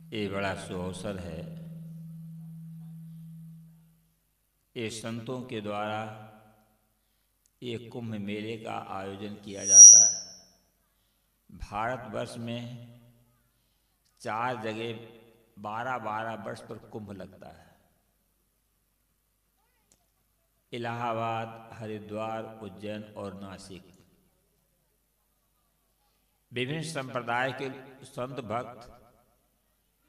ये बड़ा सुअवसर है। ये संतों के द्वारा ये कुंभ मेले का आयोजन किया जाता है। भारतवर्ष में 4 जगह 12-12 वर्ष पर कुंभ लगता है। इलाहाबाद, हरिद्वार, उज्जैन और नासिक। विभिन्न संप्रदाय के संत भक्त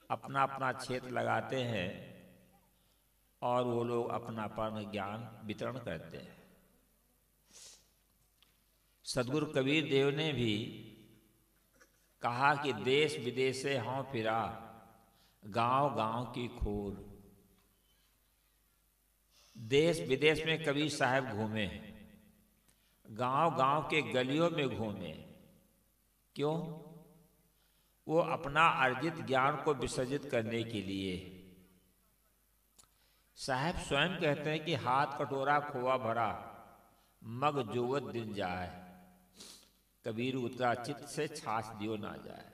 अपना अपना क्षेत्र लगाते हैं और वो लोग अपना अपना ज्ञान वितरण करते हैं। सदगुरु कबीर देव ने भी कहा कि देश विदेश से हों फिरा, गांव गांव की खोर। देश विदेश में कबीर साहब घूमे, गांव गांव के गलियों में घूमे। क्यों? वो अपना अर्जित ज्ञान को विसर्जित करने के लिए। साहब स्वयं कहते हैं कि हाथ कटोरा खोआ भरा, मग जोवत दिन जाए, कबीर उतरा चित्त से छाछ दियो ना जाए।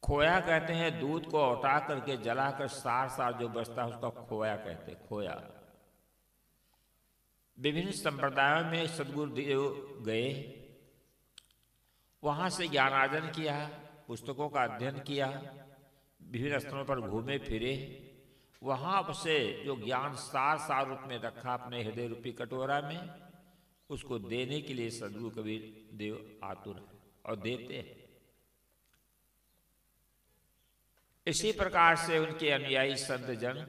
खोया कहते हैं दूध को औटा करके जलाकर सार सार जो बचता है उसका खोया कहते हैं, खोया। विभिन्न संप्रदायों में सदगुरु देव गए, वहाँ से ज्ञानार्जन किया, पुस्तकों का अध्ययन किया, विभिन्न स्थलों पर घूमे फिरे। वहाँ से जो ज्ञान सार सार रूप में रखा अपने हृदय रूपी कटोरा में, उसको देने के लिए सदगुरु कबीर देव आतुर है और देते हैं। इसी प्रकार से उनके अनुयायी संत जन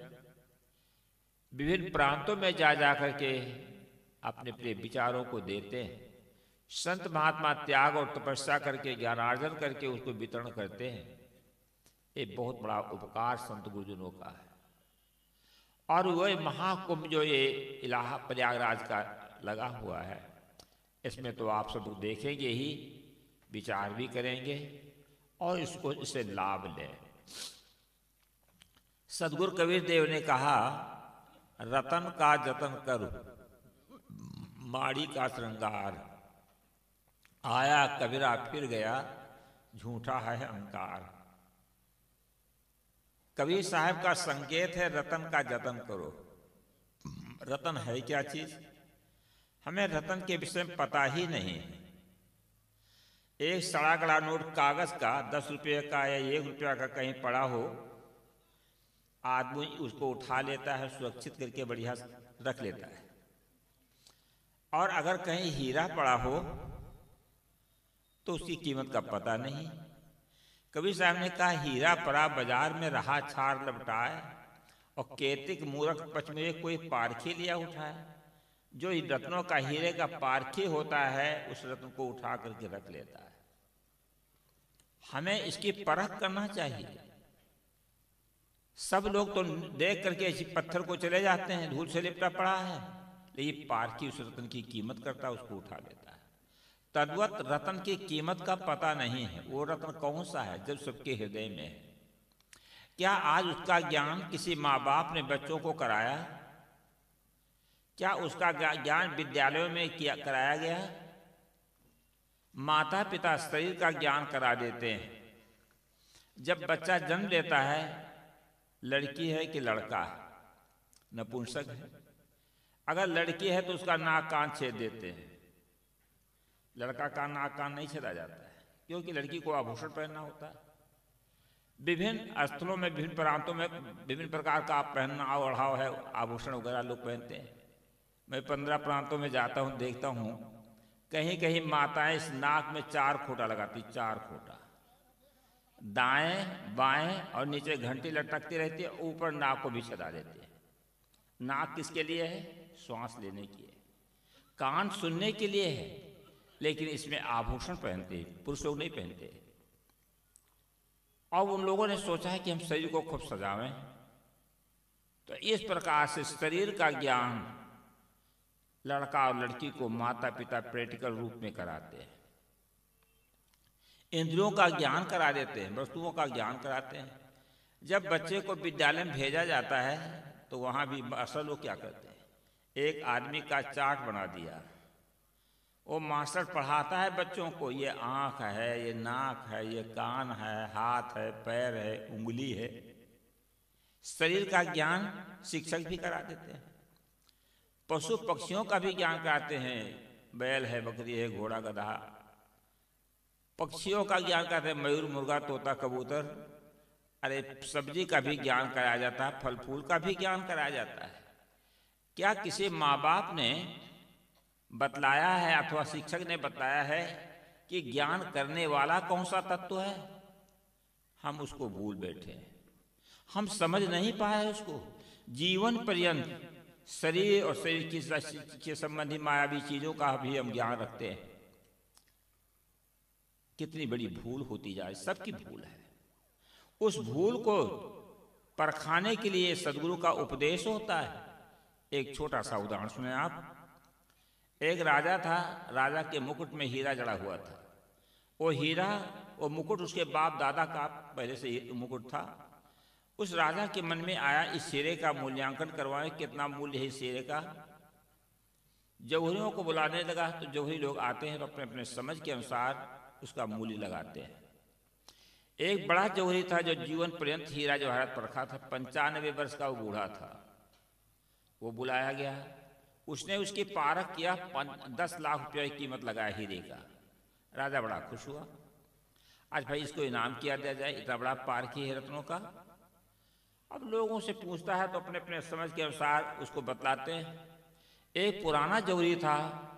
विभिन्न प्रांतों में जा जाकर के अपने अपने विचारों को देते हैं। संत महात्मा त्याग और तपस्या करके ज्ञानार्जन करके उसको वितरण करते हैं। ये बहुत बड़ा उपकार संत गुरुजनों का है। और वह महाकुंभ जो ये इलाहा प्रयागराज का लगा हुआ है, इसमें तो आप सब देखेंगे ही, विचार भी करेंगे और इससे लाभ लें। सदगुरु कबीर देव ने कहा, रतन का जतन करो, माड़ी का श्रृंगार, आया कबीरा फिर गया, झूठा है अहंकार। कबीर साहब का संकेत है रतन का जतन करो। रतन है क्या चीज? हमें रतन के विषय में पता ही नहीं। एक सड़ा गड़ा नोट कागज का 10 रुपये का या 1 रुपया का कहीं पड़ा हो, आदमी उसको उठा लेता है, सुरक्षित करके बढ़िया रख लेता है। और अगर कहीं हीरा पड़ा हो तो उसकी कीमत का पता नहीं। कबीर साहब ने कहा, हीरा पड़ा बाजार में रहा छार लपटाए, और केतिक मूर्ख पचमे कोई पारखी लिया उठाए। जो रत्नों का हीरे का पारखी होता है, उस रत्न को उठा करके रख लेता है। हमें इसकी परख करना चाहिए। सब लोग तो देख करके इसी पत्थर को चले जाते हैं, धूल से लिपटा पड़ा है, लेकिन पारखी उस रत्न की कीमत करता है, उसको उठा लेता है। तद्वत रत्न की कीमत का पता नहीं है। वो रत्न कौन सा है जब सबके हृदय में है? क्या आज उसका ज्ञान किसी माँ बाप ने बच्चों को कराया? क्या उसका ज्ञान विद्यालयों में कराया गया? माता पिता शरीर का ज्ञान करा देते हैं। जब बच्चा जन्म लेता है, लड़की है कि लड़का है, नपुंसक है। अगर लड़की है तो उसका नाक कान छेद देते हैं, लड़का का नाक कान नहीं छेदा जाता है, क्योंकि लड़की को आभूषण पहनना होता है। विभिन्न स्थलों में, विभिन्न प्रांतों में विभिन्न प्रकार का पहनना ओढ़ाव है, आभूषण वगैरह लोग पहनते हैं। मैं 15 प्रांतों में जाता हूँ, देखता हूँ कहीं कहीं माताएं इस नाक में 4 खोटा लगाती, 4 खोटा, दाएं बाएं, और नीचे घंटी लटकती रहती है, ऊपर नाक को भी छेदा देती है। नाक किसके लिए है? श्वास लेने की है। कान सुनने के लिए है, लेकिन इसमें आभूषण पहनते हैं, पुरुष लोग नहीं पहनते। और उन लोगों ने सोचा है कि हम शरीर को खूब सजावें। तो इस प्रकार से शरीर का ज्ञान लड़का और लड़की को माता पिता प्रैक्टिकल रूप में कराते हैं। इंद्रियों का ज्ञान करा देते हैं, वस्तुओं का ज्ञान कराते हैं। जब बच्चे को विद्यालय में भेजा जाता है तो वहाँ भी असल लोग क्या करते हैं, एक आदमी का चार्ट बना दिया, वो मास्टर पढ़ाता है बच्चों को, ये आँख है, ये नाक है, ये कान है, हाथ है, पैर है, उंगली है। शरीर का ज्ञान शिक्षक भी करा देते हैं। पशु पक्षियों का भी ज्ञान कराते हैं, बैल है, बकरी है, घोड़ा, गधा। पक्षियों का ज्ञान कराते हैं, मयूर, मुर्गा, तोता, कबूतर। अरे सब्जी का भी ज्ञान कराया जाता है, फल फूल का भी ज्ञान कराया जाता है। क्या किसी माँ बाप ने बतलाया है अथवा शिक्षक ने बताया है कि ज्ञान करने वाला कौन सा तत्व है? हम उसको भूल बैठे हैं, हम समझ नहीं पाए उसको। जीवन पर्यंत शरीर और शरीर के संबंधी मायावी चीजों का भी हम ज्ञान रखते हैं। कितनी बड़ी भूल होती जाए, सबकी भूल है। उस भूल को परखाने के लिए सदगुरु का उपदेश होता है। एक छोटा सा उदाहरण सुने आप। एक राजा था, राजा के मुकुट में हीरा जड़ा हुआ था। वो हीरा, वो मुकुट उसके बाप दादा का पहले से मुकुट था। उस राजा के मन में आया इस हीरे का मूल्यांकन करवाएं, कितना मूल्य है इस हीरे का। जौहरियों को बुलाने लगा तो जौहरी लोग आते हैं तो अपने अपने समझ के अनुसार उसका मूल्य लगाते हैं। एक बड़ा जौहरी था जो जीवन पर्यंत हीरा जवाहरात परखा था। 95 वर्ष का वो बूढ़ा था। वो बुलाया गया, उसने उसकी पारख किया, 10 लाख रुपये की कीमत लगाया हीरे का। राजा बड़ा खुश हुआ, आज भाई इसको इनाम किया दिया जाए, इतना बड़ा पारखी है रत्नों का। अब लोगों से पूछता है तो अपने अपने समझ के अनुसार उसको बतलाते हैं। एक पुराना जौहरी था,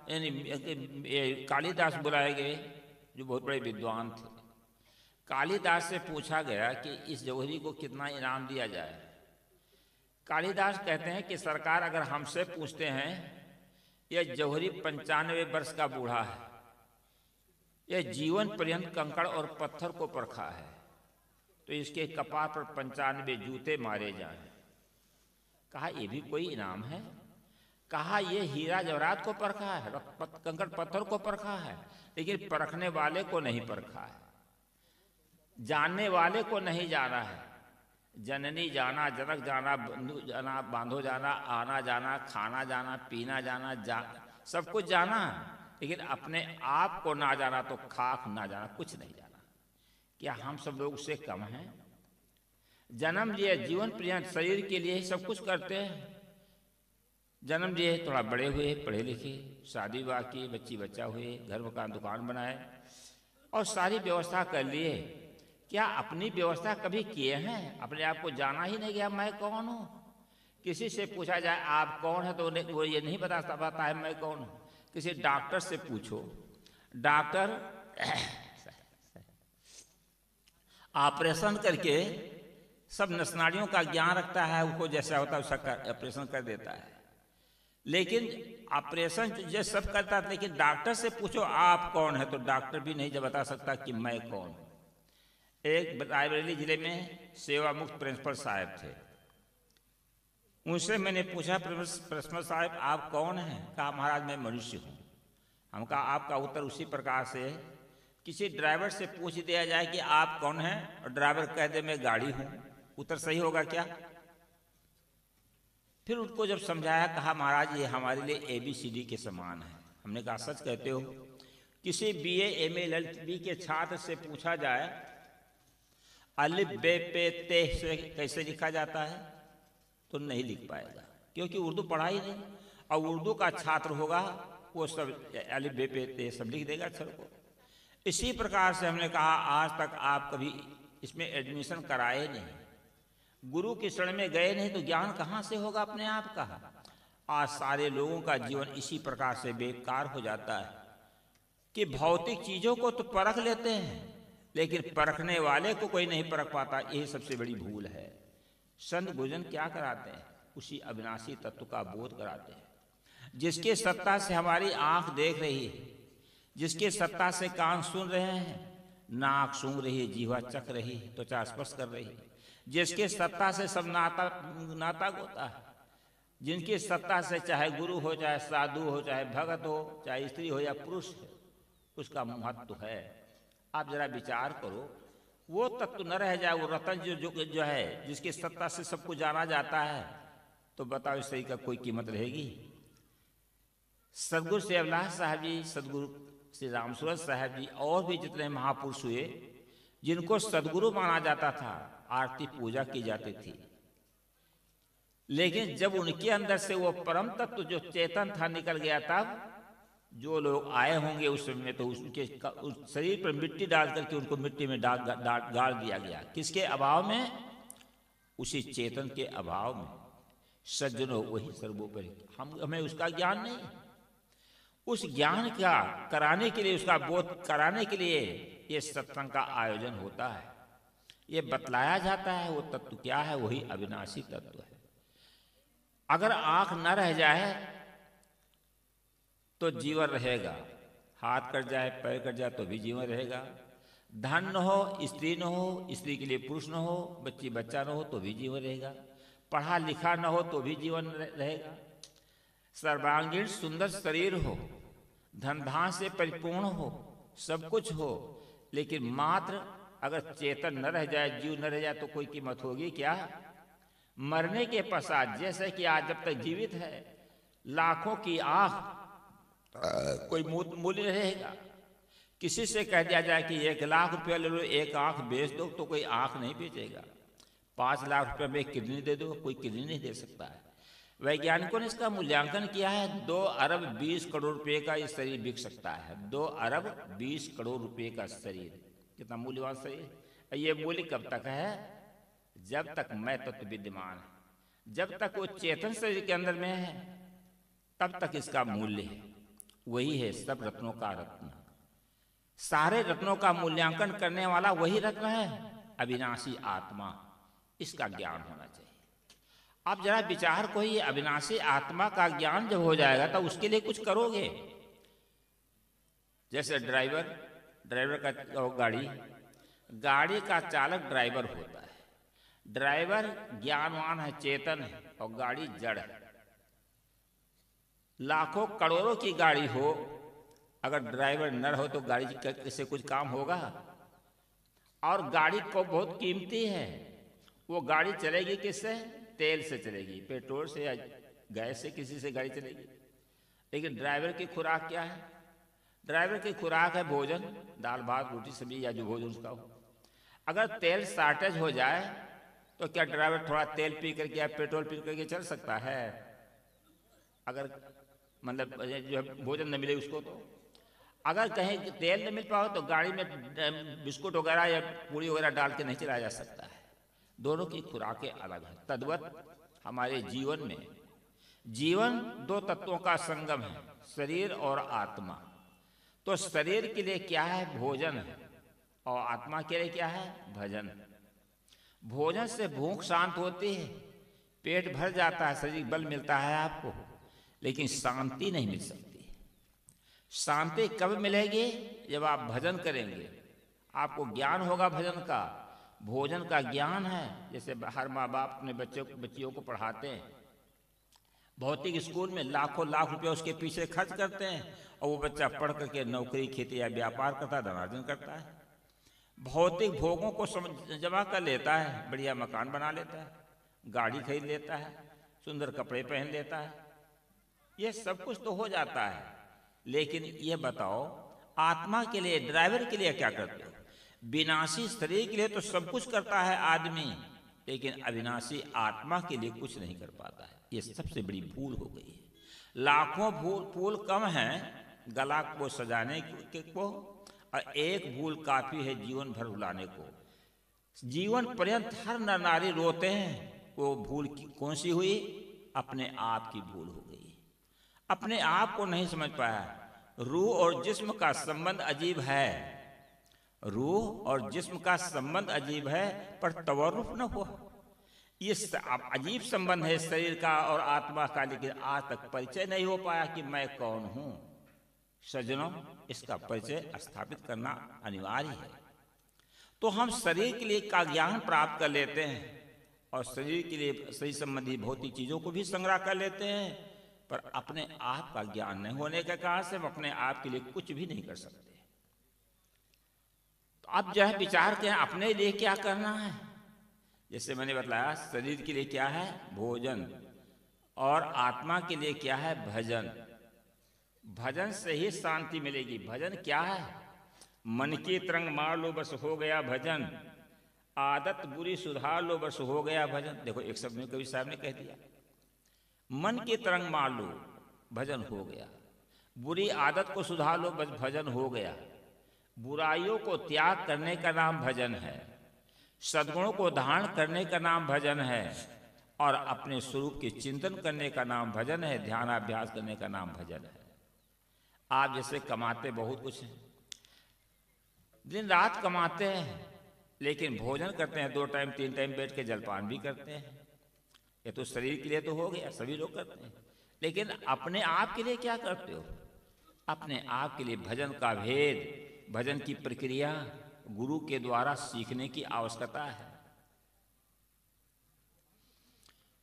यानी कालिदास बुलाए गए, जो बहुत बड़े विद्वान थे। कालिदास से पूछा गया कि इस जौहरी को कितना इनाम दिया जाए। कालिदास कहते हैं कि सरकार अगर हमसे पूछते हैं, यह जौहरी 95 वर्ष का बूढ़ा है, यह जीवन पर्यंत कंकड़ और पत्थर को परखा है, तो इसके कपार पर 95 जूते मारे जाएं। कहा यह भी कोई इनाम है? कहा यह हीरा जवाहरात को परखा है, कंकड़ पत्थर को परखा है, लेकिन परखने वाले को नहीं परखा है, जानने वाले को नहीं जाना है। जननी जाना, जनक जाना, बंधु जाना, बांधो जाना, आना जाना, खाना जाना, पीना जाना, सब कुछ जाना, लेकिन अपने आप को ना जाना, तो खाक ना जाना, कुछ नहीं जाना। क्या हम सब लोग उससे कम हैं? जन्म लिए, जीवन पर्यंत शरीर के लिए ही सब कुछ करते हैं। जन्म लिए, थोड़ा बड़े हुए, पढ़े लिखे, शादी विवाह की, बच्ची बच्चा हुए, घर मकान दुकान बनाए और सारी व्यवस्था कर लिए। क्या अपनी व्यवस्था कभी किए हैं? अपने आप को जाना ही नहीं गया, मैं कौन हूँ। किसी से पूछा जाए आप कौन है तो वो ये नहीं बता पाता है मैं कौन हूँ। किसी डॉक्टर से पूछो, डॉक्टर ऑपरेशन करके सब नसनाड़ियों का ज्ञान रखता है, उसको जैसा होता है उसका ऑपरेशन कर देता है। लेकिन ऑपरेशन जो सब करता है, लेकिन डॉक्टर से पूछो आप कौन है, तो डॉक्टर भी नहीं बता सकता कि मैं कौन हूँ। एक रायबरेली जिले में सेवा मुक्त प्रिंसिपल साहब थे। उनसे मैंने पूछा, प्रिंसिपल साहब आप कौन हैं? कहा महाराज मैं मनुष्य हूँ। हम कहा आपका उत्तर उसी प्रकार से किसी ड्राइवर से पूछ दिया जाए कि आप कौन हैं और ड्राइवर कह दे मैं गाड़ी हूँ, उत्तर सही होगा क्या? फिर उनको जब समझाया, कहा महाराज ये हमारे लिए ABCD के समान है। हमने कहा सच कहते हो? किसी BA MA LLB के छात्र से पूछा जाए अलिफ बे पे ते से कैसे लिखा जाता है, तो नहीं लिख पाएगा, क्योंकि उर्दू पढ़ा ही नहीं। और उर्दू का छात्र होगा वो सब अलिफ बे पे ते सब लिख देगा अक्षर को। इसी प्रकार से हमने कहा आज तक आप कभी इसमें एडमिशन कराए नहीं, गुरु की शरण में गए नहीं, तो ज्ञान कहाँ से होगा अपने आप का? आज सारे लोगों का जीवन इसी प्रकार से बेकार हो जाता है कि भौतिक चीजों को तो परख लेते हैं, लेकिन परखने वाले को कोई नहीं परख पाता। यही सबसे बड़ी भूल है। संत गुरुजन क्या कराते हैं? उसी अविनाशी तत्व का बोध कराते हैं, जिसके सत्ता से हमारी आंख देख रही है, जिसके सत्ता से कान सुन रहे हैं, नाक सूंघ रही है, जीवा चख रही है, त्वचा स्पर्श कर रही है, जिसके सत्ता से सब नाता होता है, जिनकी सत्ता से चाहे गुरु हो, चाहे साधु हो, चाहे भगत हो, चाहे स्त्री हो या पुरुष हो, उसका महत्व है। आप जरा विचार करो, वो तत्व न रह जाए, वो रतन जो है, जिसकी सत्ता से सबको जाना जाता है, तो बताओ इस शरीर का कोई कीमत रहेगी? सदगुरु सेवलाल साहब जी, सदगुरु श्री रामसूरत साहब जी और भी जितने महापुरुष हुए जिनको सदगुरु माना जाता था, आरती पूजा की जाती थी, लेकिन जब उनके अंदर से वो परम तत्व जो चेतन था निकल गया, तब जो लोग आए होंगे उस समय तो उसके उस शरीर पर मिट्टी डाल करके उनको मिट्टी में गाड़ दिया गया। किसके अभाव में? उसी चेतन के अभाव में। सज्जनों वही सर्वोपरि, हमें उसका ज्ञान नहीं। उस ज्ञान का कराने के लिए, उसका बोध कराने के लिए ये सत्संग का आयोजन होता है। ये बतलाया जाता है वो तत्व क्या है, वही अविनाशी तत्व है। अगर आंख न रह जाए तो जीवन रहेगा, हाथ कट जाए पैर कट जाए तो भी जीवन रहेगा, धन न हो स्त्री न हो, स्त्री के लिए पुरुष न हो, बच्ची बच्चा न हो तो भी जीवन रहेगा, पढ़ा लिखा न हो तो भी जीवन रहेगा, सर्वांगीण सुंदर शरीर हो, धन धान से परिपूर्ण हो, सब कुछ हो, लेकिन मात्र अगर चेतन न रह जाए, जीव न रह जाए तो कोई कीमत होगी क्या? मरने के पश्चात, जैसे कि आज जब तक जीवित है लाखों की आंख, कोई मूल्य रहेगा। किसी से कह दिया जाए कि 1 लाख रुपया ले लो, एक आंख बेच दो, तो कोई आंख नहीं बेचेगा। 5 लाख रुपये में किडनी दे दो, कोई किडनी नहीं दे सकता है। वैज्ञानिकों ने इसका मूल्यांकन किया है, 2 अरब 20 करोड़ रुपए का ये शरीर बिक सकता है। 2 अरब 20 करोड़ रुपए का शरीर, कितना मूल्यवान शरीर। ये मूल्य कब तक है? जब तक मैं तत्व विद्यमान है, जब तक वो चेतन शरीर के अंदर में है, तब तक इसका मूल्य है। वही है सब रत्नों का रत्न, सारे रत्नों का मूल्यांकन करने वाला वही रत्न है, अविनाशी आत्मा। इसका ज्ञान होना चाहिए। आप जरा विचार को, ये अविनाशी आत्मा का ज्ञान जब हो जाएगा तब उसके लिए कुछ करोगे। जैसे ड्राइवर का गाड़ी का चालक ड्राइवर होता है। ड्राइवर ज्ञानवान है, चेतन है, और गाड़ी जड़ है। लाखों करोड़ों की गाड़ी हो, अगर ड्राइवर न हो तो गाड़ी से कुछ काम होगा? और गाड़ी को बहुत कीमती है, वो गाड़ी चलेगी किससे? तेल से चलेगी, पेट्रोल से या गैस से, किसी से गाड़ी चलेगी। लेकिन ड्राइवर की खुराक क्या है? ड्राइवर की खुराक है भोजन, दाल भात रोटी सब्जी या जो भोजन उसका हो। अगर तेल शॉर्टेज हो जाए तो क्या ड्राइवर थोड़ा तेल पी करके या पेट्रोल पी करके चल सकता है? अगर मतलब जो भोजन न मिले उसको, तो अगर कहीं तेल न मिल पाओ तो गाड़ी में बिस्कुट वगैरह या पूरी वगैरह डाल के नहीं चलाया जा सकता है। दोनों की खुराकें अलग हैं। तद्वत हमारे जीवन में, जीवन 2 तत्वों का संगम है, शरीर और आत्मा। तो शरीर के लिए क्या है? भोजन है, और आत्मा के लिए क्या है? भजन। भोजन से भूख शांत होती है, पेट भर जाता है, शरीर बल मिलता है आपको, लेकिन शांति नहीं मिल सकती। शांति कब मिलेगी? जब आप भजन करेंगे, आपको ज्ञान होगा भजन का। भोजन का ज्ञान है। जैसे हर माँ बाप अपने बच्चियों को पढ़ाते हैं, भौतिक स्कूल में लाखों लाख रुपए उसके पीछे खर्च करते हैं, और वो बच्चा पढ़ करके नौकरी खेती या व्यापार करता है, धनार्जन करता है, भौतिक भोगों को जमा कर लेता है, बढ़िया मकान बना लेता है, गाड़ी खरीद लेता है, सुंदर कपड़े पहन लेता है, ये सब कुछ तो हो जाता है। लेकिन ये बताओ, आत्मा के लिए, ड्राइवर के लिए क्या करते हो? विनाशी शरीर के लिए तो सब कुछ करता है आदमी, लेकिन अविनाशी आत्मा के लिए कुछ नहीं कर पाता है। ये सबसे बड़ी भूल हो गई है। लाखों फूल कम हैं गला को सजाने को, और एक भूल काफी है जीवन भर रुलाने को। जीवन पर्यंत हर नर नारी रोते हैं। वो भूल कौन सी हुई? अपने आप की भूल हो गई, अपने आप को नहीं समझ पाया। रूह और जिस्म का संबंध अजीब है, रूह और जिस्म का संबंध अजीब है, पर तवरुफ न हो। ये अजीब संबंध है शरीर का और आत्मा का, लेकिन आज तक परिचय नहीं हो पाया कि मैं कौन हूं। सज्जनों, इसका परिचय स्थापित करना अनिवार्य है। तो हम शरीर के लिए का ज्ञान प्राप्त कर लेते हैं, और शरीर के लिए शरीर संबंधी भौतिक चीजों को भी संग्रह कर लेते हैं, पर अपने आप का ज्ञान नहीं होने के कारण से हम अपने आप के लिए कुछ भी नहीं कर सकते। तो अब जो है विचार करें अपने लिए क्या करना है। जैसे मैंने बताया, शरीर के लिए क्या है? भोजन, और आत्मा के लिए क्या है? भजन। भजन से ही शांति मिलेगी। भजन क्या है? मन की तरंग मार लो बस हो गया भजन, आदत बुरी सुधार लो बस हो गया भजन। देखो एक शब्द में कवि साहब ने कह दिया, मन की तरंग मार लो भजन हो गया, बुरी आदत को सुधार लो बस भजन हो गया। बुराइयों को त्याग करने का नाम भजन है, सद्गुणों को धारण करने का नाम भजन है, और अपने स्वरूप के चिंतन करने का नाम भजन है, ध्यानाभ्यास करने का नाम भजन है। आप जैसे कमाते बहुत कुछ हैं, दिन रात कमाते हैं, लेकिन भोजन करते हैं 2 टाइम 3 टाइम बैठ के, जलपान भी करते हैं। ये तो शरीर के लिए तो हो गया, सभी लोग करते हैं, लेकिन अपने आप के लिए क्या करते हो? अपने आप के लिए भजन का भेद, भजन की प्रक्रिया गुरु के द्वारा सीखने की आवश्यकता है।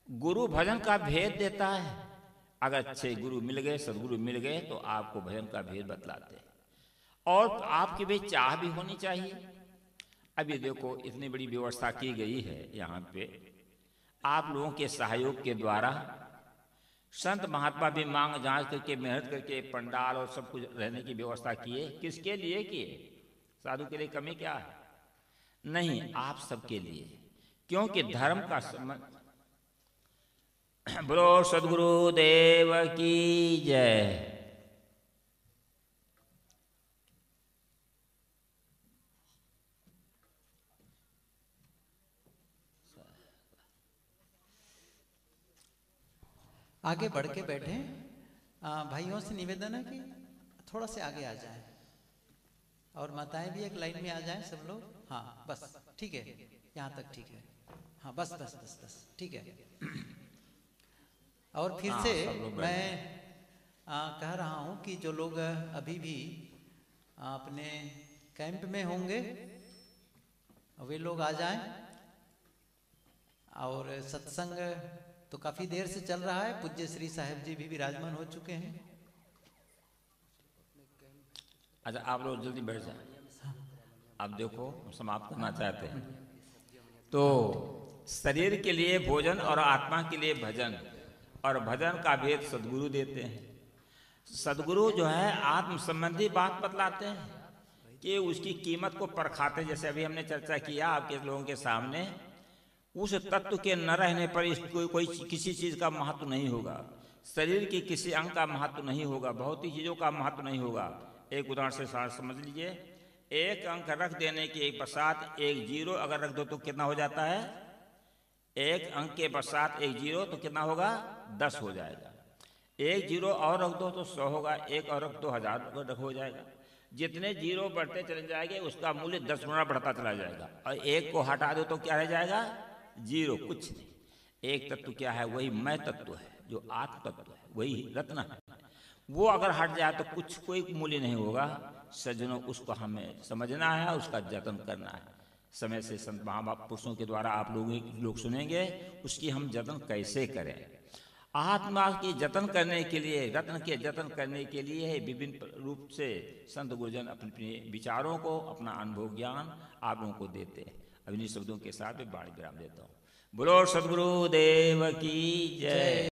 गुरु भजन का भेद देता है। अगर अच्छे गुरु मिल गए, सदगुरु मिल गए, तो आपको भजन का भेद बतलाते हैं। और आपकी भी चाह भी होनी चाहिए। अभी देखो इतनी बड़ी व्यवस्था की गई है यहाँ पे, आप लोगों के सहयोग के द्वारा संत महात्मा भी मांग जांच करके मेहनत करके पंडाल और सब कुछ रहने की व्यवस्था किए। किसके लिए किए? साधु के लिए कमी क्या है? नहीं, आप सबके लिए, क्योंकि धर्म का संबंध। बोलो सद्गुरु देव की जय। आगे बढ़ के बैठे। भाइयों से निवेदन है कि थोड़ा से आगे आ जाएं, और माताएं भी एक लाइन में आ जाएं सब लोग। हाँ बस ठीक है, यहाँ तक ठीक है। हाँ बस बस बस बस ठीक है। और फिर से मैं कह रहा हूँ कि जो लोग अभी भी अपने कैंप में होंगे वे लोग आ जाएं। और सत्संग तो काफी देर से चल रहा है, पूज्य श्री साहेब जी भी विराजमान हो चुके हैं। अच्छा आप लोग जल्दी बैठ जाए। आप देखो समाप्त करना चाहते हैं तो शरीर के लिए भोजन और आत्मा के लिए भजन, और भजन का भेद सदगुरु देते हैं। सदगुरु जो है आत्म संबंधी बात बतलाते हैं कि उसकी कीमत को परखाते। जैसे अभी हमने चर्चा किया आपके लोगों के सामने, उस तत्व के न रहने पर कोई किसी चीज का महत्व नहीं होगा। शरीर के किसी अंग का महत्व नहीं होगा, भौतिक चीजों का महत्व नहीं होगा। एक उदाहरण से समझ लीजिए, एक अंक रख देने के पश्चात एक जीरो अगर रख दो तो कितना हो जाता है? एक अंक के पश्चात एक जीरो तो कितना होगा? 10 हो जाएगा। एक जीरो और रख दो तो 100 होगा, एक और रख दो 1000 हो जाएगा। जितने जीरो बढ़ते चले जाएंगे उसका मूल्य 10 गुना बढ़ता चला जाएगा। और एक को हटा दो तो क्या रह जाएगा? जीरो, कुछ नहीं। एक तत्व क्या है? वही मैं तत्व है, जो आत्म तत्व है, वही रत्न है। वो अगर हट जाए तो कुछ कोई मूल्य नहीं होगा। सज्जनों, उसको हमें समझना है, उसका जतन करना है। समय से संत महापुरुषों के द्वारा आप लोग सुनेंगे उसकी हम जतन कैसे करें। आत्मा की जतन करने के लिए, रत्न के जतन करने के लिए विभिन्न रूप से संत गुरुजन अपने अपने विचारों को, अपना अनुभव ज्ञान आप लोगों को देते हैं। अब इन्हीं शब्दों के साथ मैं वाणी विराम देता हूँ। बोलो सद्गुरु देव की जय।